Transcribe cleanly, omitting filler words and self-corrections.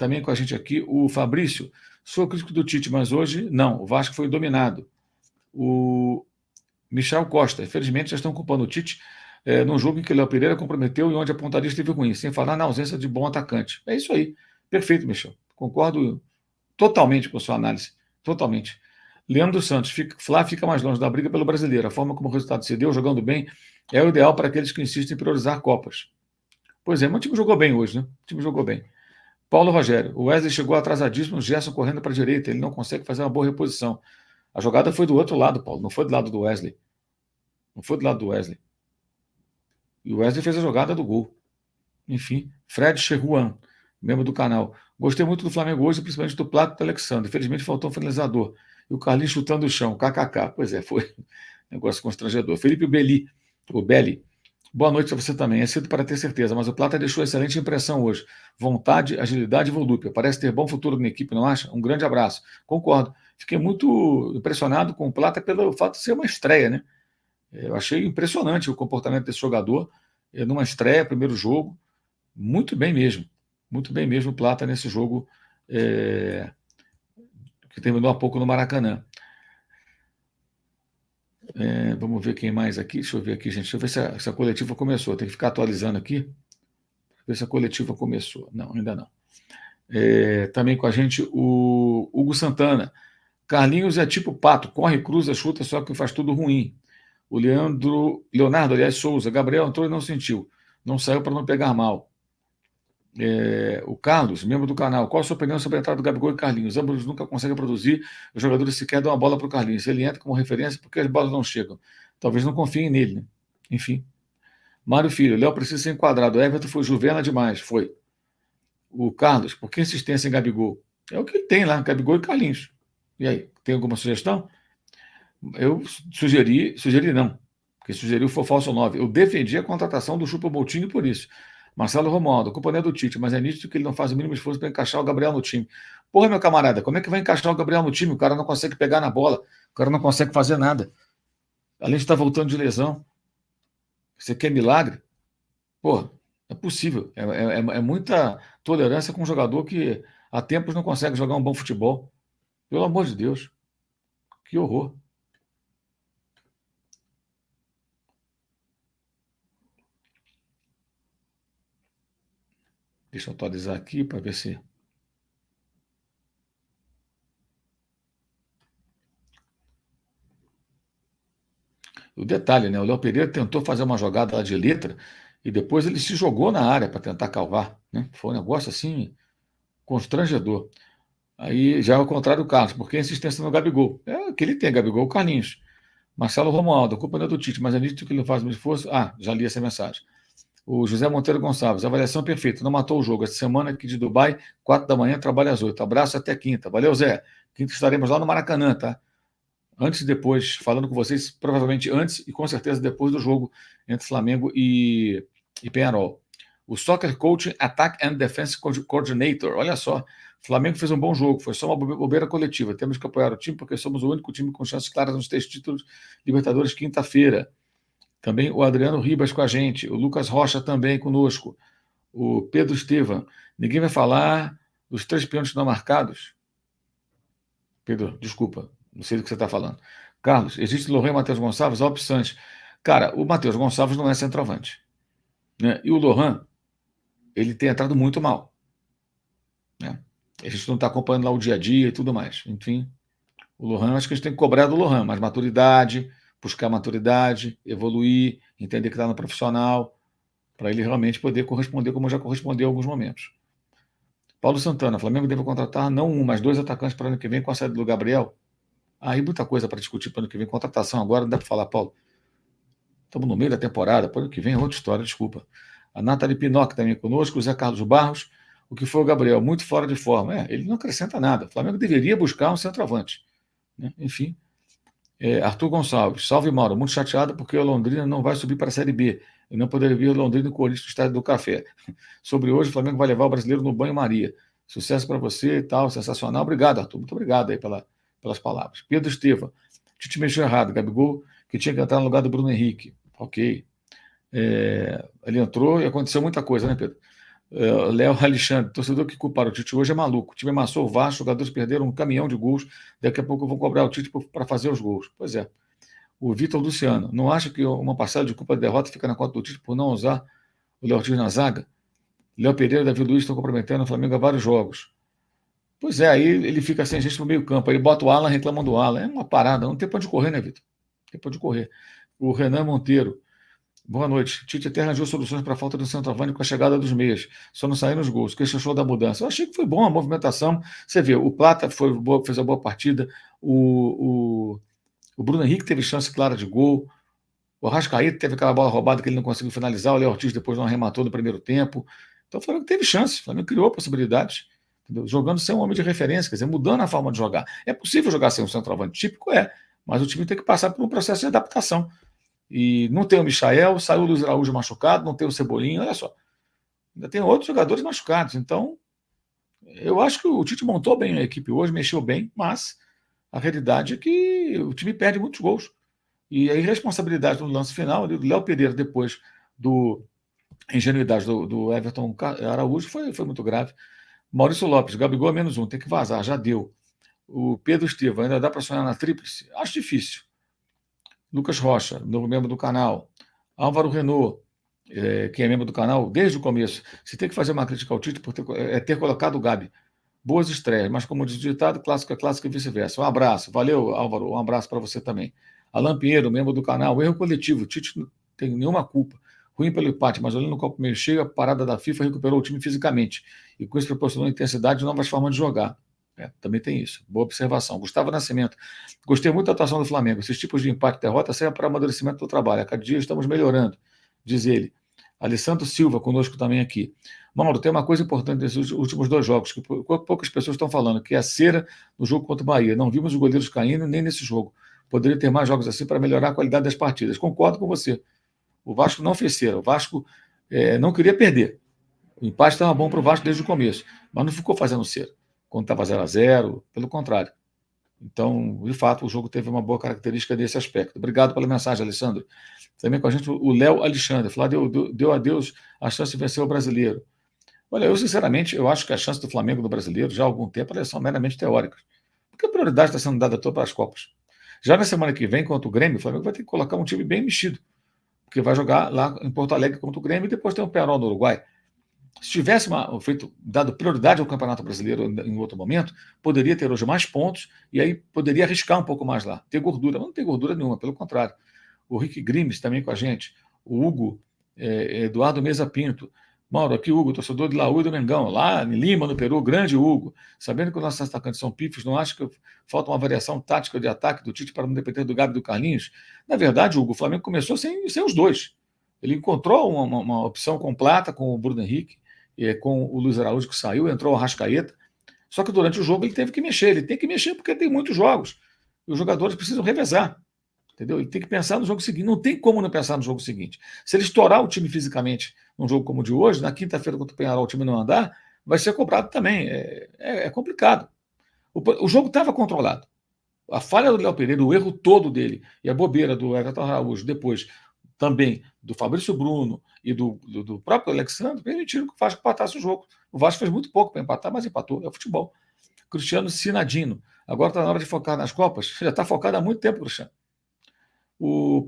Também com a gente aqui o Fabrício. Sou crítico do Tite, mas hoje não. O Vasco foi dominado. O Michel Costa. Infelizmente, já estão culpando o Tite num jogo em que o Léo Pereira comprometeu e onde a pontaria esteve ruim, sem falar na ausência de bom atacante. É isso aí. Perfeito, Michel. Concordo totalmente com a sua análise. Totalmente. Leandro Santos. Flá fica mais longe da briga pelo brasileiro. A forma como o resultado se deu, jogando bem, é o ideal para aqueles que insistem em priorizar Copas. Pois é, mas o time jogou bem hoje, né? O time jogou bem. Paulo Rogério. O Wesley chegou atrasadíssimo, o Gerson correndo para a direita. Ele não consegue fazer uma boa reposição. A jogada foi do outro lado, Paulo. Não foi do lado do Wesley. Não foi do lado do Wesley. E o Wesley fez a jogada do gol. Enfim, Fred Cheruan, membro do canal. Gostei muito do Flamengo hoje, principalmente do Plato e do Alexandre. Infelizmente faltou um finalizador. E o Carlinhos chutando o chão. KKK. Pois é, foi um negócio constrangedor. Felipe Belli. O Belli. Boa noite a você também. É cedo para ter certeza, mas o Plata deixou excelente impressão hoje. Vontade, agilidade e volúpia. Parece ter bom futuro na equipe, não acha? Um grande abraço. Concordo. Fiquei muito impressionado com o Plata pelo fato de ser uma estreia, né? Eu achei impressionante o comportamento desse jogador numa estreia, primeiro jogo. Muito bem mesmo. Muito bem mesmo o Plata nesse jogo que terminou há pouco no Maracanã. Vamos ver quem mais aqui. Deixa eu ver aqui, gente. Deixa eu ver se a coletiva começou. Tem que ficar atualizando aqui. Ver se a coletiva começou. Não, ainda não. Também com a gente o Hugo Santana. Carlinhos é tipo pato, corre, cruza, chuta, só que faz tudo ruim. O Leonardo, aliás, Souza. Gabriel entrou e não sentiu. Não saiu para não pegar mal. O Carlos, membro do canal. Qual a sua opinião sobre a entrada do Gabigol e Carlinhos? Ambos nunca conseguem produzir. Os jogadores sequer dão a bola para o Carlinhos. Ele entra como referência porque as bolas não chegam. Talvez não confiem nele, né? Enfim. Mário Filho. Léo precisa ser enquadrado. Everton foi juvena demais. Foi. O Carlos. Por que insistência em Gabigol? É o que ele tem lá. Gabigol e Carlinhos. E aí? Tem alguma sugestão? Eu sugeri não. Porque sugeriu foi falso 9. Eu defendi a contratação do Choupo-Moting por isso. Marcelo Romualdo, a culpa não é do Tite, mas é nítido que ele não faz o mínimo esforço para encaixar o Gabriel no time. Porra, meu camarada, como é que vai encaixar o Gabriel no time? O cara não consegue pegar na bola, o cara não consegue fazer nada. Além de estar voltando de lesão. Você quer milagre? Porra, é possível. É muita tolerância com um jogador que há tempos não consegue jogar um bom futebol. Pelo amor de Deus. Que horror. Deixa eu atualizar aqui para ver se... O detalhe, né? O Léo Pereira tentou fazer uma jogada lá de letra e depois ele se jogou na área para tentar calvar, né? Foi um negócio assim constrangedor. Aí já é o contrário do Carlos, porque a insistência no Gabigol. É o que ele tem, Gabigol, Carlinhos. Marcelo Romualdo, a culpa não é do Tite, mas é nítido que ele não faz muito esforço. Ah, já li essa mensagem. O José Monteiro Gonçalves, avaliação perfeita, não matou o jogo. Essa semana aqui de Dubai, 4 da manhã, trabalho às 8. Abraço até quinta. Valeu, Zé. Quinta estaremos lá no Maracanã, tá? Antes e depois, falando com vocês, provavelmente antes e com certeza depois do jogo entre Flamengo e Peñarol. O Soccer Coach Attack and Defense Coordinator, olha só, o Flamengo fez um bom jogo, foi só uma bobeira coletiva, temos que apoiar o time porque somos o único time com chances claras nos 3 títulos Libertadores quinta-feira. Também o Adriano Ribas com a gente, o Lucas Rocha também conosco, o Pedro Estevam. Ninguém vai falar dos 3 pênaltis não marcados? Pedro, desculpa, não sei do que você está falando. Carlos, existe Lohan e Matheus Gonçalves? Alpe Sanches. Cara, o Matheus Gonçalves não é centroavante, né? E o Lohan, ele tem entrado muito mal, né? A gente não está acompanhando lá o dia a dia e tudo mais. Enfim, o Lohan, acho que a gente tem que cobrar do Lohan, mais maturidade, buscar maturidade, evoluir, entender que está no profissional, para ele realmente poder corresponder como já correspondeu em alguns momentos. Paulo Santana, Flamengo deve contratar não um, mas 2 atacantes para o ano que vem com a saída do Gabriel. Aí muita coisa para discutir para o ano que vem. Contratação agora, não dá para falar, Paulo. Estamos no meio da temporada, para o ano que vem é outra história, desculpa. A Nathalie Pinocchi também conosco, o Zé Carlos Barros, o que foi o Gabriel, muito fora de forma. Ele não acrescenta nada. O Flamengo deveria buscar um centroavante, né? Enfim. Arthur Gonçalves, salve Mauro, muito chateado porque o Londrina não vai subir para a Série B. Eu não poderia ver o Londrina e o Corinthians no Estádio do Café. Sobre hoje, o Flamengo vai levar o brasileiro no banho-maria. Sucesso para você e tal, sensacional. Obrigado, Arthur. Muito obrigado aí pelas palavras. Pedro Estevam, Tite mexeu errado. Gabigol, que tinha que entrar no lugar do Bruno Henrique. Ok. Ele entrou e aconteceu muita coisa, né, Pedro? Léo Alexandre, torcedor que culparam o Tite hoje é maluco. O time amassou o Vasco, os jogadores perderam um caminhão de gols. Daqui a pouco vão cobrar o Tite para fazer os gols. Pois é. O Vitor Luciano, não acha que uma parcela de culpa da derrota fica na conta do Tite por não usar o Léo Ortiz na zaga? Léo Pereira e Davi Luiz estão comprometendo o Flamengo há vários jogos. Pois é, aí ele fica sem gente no meio campo. Aí bota o Alan, reclamando do Alan. É uma parada, não tem pra onde correr, né, Vitor? Não tem pra onde correr. O Renan Monteiro, boa noite. Tite até arranjou soluções para a falta do centroavante com a chegada dos meias. Só não saíram os gols. O que você achou da mudança? Eu achei que foi bom a movimentação. Você vê, o Plata fez a boa partida. O Bruno Henrique teve chance clara de gol. O Arrascaeta teve aquela bola roubada que ele não conseguiu finalizar. O Léo Ortiz depois não arrematou no primeiro tempo. Então o Flamengo teve chance. O Flamengo criou possibilidades. Entendeu? Jogando sem um homem de referência, quer dizer, mudando a forma de jogar. É possível jogar sem um centroavante típico? É. Mas o time tem que passar por um processo de adaptação. E não tem o Michael, saiu o Luiz Araújo machucado, não tem o Cebolinha, olha só. Ainda tem outros jogadores machucados. Então, eu acho que o Tite montou bem a equipe hoje, mexeu bem, mas a realidade é que o time perde muitos gols. E a irresponsabilidade no lance final, do Léo Pereira, depois do ingenuidade do Everton Araújo, foi muito grave. Maurício Lopes, Gabigol é -1, tem que vazar, já deu. O Pedro Estevam, ainda dá para sonhar na tríplice? Acho difícil. Lucas Rocha, novo membro do canal. Álvaro Renault, que é membro do canal desde o começo. Você tem que fazer uma crítica ao Tite por ter colocado o Gabi. Boas estreias, mas como diz o ditado, clássico é clássico e vice-versa. Um abraço. Valeu, Álvaro. Um abraço para você também. Alain Pinheiro, membro do canal. Erro coletivo. O Tite não tem nenhuma culpa. Ruim pelo empate, mas olhando no copo meio cheio, a parada da FIFA recuperou o time fisicamente. E com isso proporcionou intensidade e novas formas de jogar. Também tem isso. Boa observação. Gustavo Nascimento. Gostei muito da atuação do Flamengo. Esses tipos de empate e derrota servem para amadurecimento do trabalho. A cada dia estamos melhorando, diz ele. Alessandro Silva, conosco também aqui. Mauro, tem uma coisa importante nesses últimos dois jogos, que poucas pessoas estão falando, que é a cera no jogo contra o Bahia. Não vimos os goleiros caindo nem nesse jogo. Poderia ter mais jogos assim para melhorar a qualidade das partidas. Concordo com você. O Vasco não fez cera. O Vasco não queria perder. O empate estava bom para o Vasco desde o começo, mas não ficou fazendo cera quando estava 0-0, pelo contrário. Então, de fato, o jogo teve uma boa característica desse aspecto. Obrigado pela mensagem, Alessandro. Também com a gente o Léo Alexandre. Flávio deu a Deus a chance de vencer o brasileiro. Olha, eu sinceramente, eu acho que a chance do Flamengo no brasileiro, já há algum tempo, elas são meramente teóricas. Porque a prioridade está sendo dada toda para as Copas. Já na semana que vem, contra o Grêmio, o Flamengo vai ter que colocar um time bem mexido. Porque vai jogar lá em Porto Alegre contra o Grêmio e depois tem o Peñarol no Uruguai. Se tivesse dado prioridade ao Campeonato Brasileiro em outro momento, poderia ter hoje mais pontos e aí poderia arriscar um pouco mais lá, ter gordura. Mas não tem gordura nenhuma, pelo contrário. O Rick Grimes também com a gente, o Hugo, Eduardo Mesa Pinto. Mauro, aqui Hugo, torcedor de Laú e do Mengão, lá em Lima, no Peru, grande Hugo. Sabendo que os nossos atacantes são pífios, não acho que falta uma variação tática de ataque do Tite para não depender do Gabi e do Carlinhos? Na verdade, Hugo, o Flamengo começou sem os dois. Ele encontrou uma opção com Plata, com o Bruno Henrique, com o Luiz Araújo que saiu, entrou o Arrascaeta. Só que durante o jogo ele teve que mexer. Ele tem que mexer porque tem muitos jogos. E os jogadores precisam revezar. Entendeu? Ele tem que pensar no jogo seguinte. Não tem como não pensar no jogo seguinte. Se ele estourar o time fisicamente num jogo como o de hoje, na quinta-feira contra o Peñarol o time não andar, vai ser cobrado também. É complicado. O jogo estava controlado. A falha do Léo Pereira, o erro todo dele e a bobeira do Everton Araújo depois também do Fabrício Bruno e do próprio Alexandre permitiram que o Vasco empatasse o jogo. O Vasco fez muito pouco para empatar, mas empatou. É o futebol. Cristiano Sinadino. Agora está na hora de focar nas Copas. Já está focado há muito tempo, Cristiano. O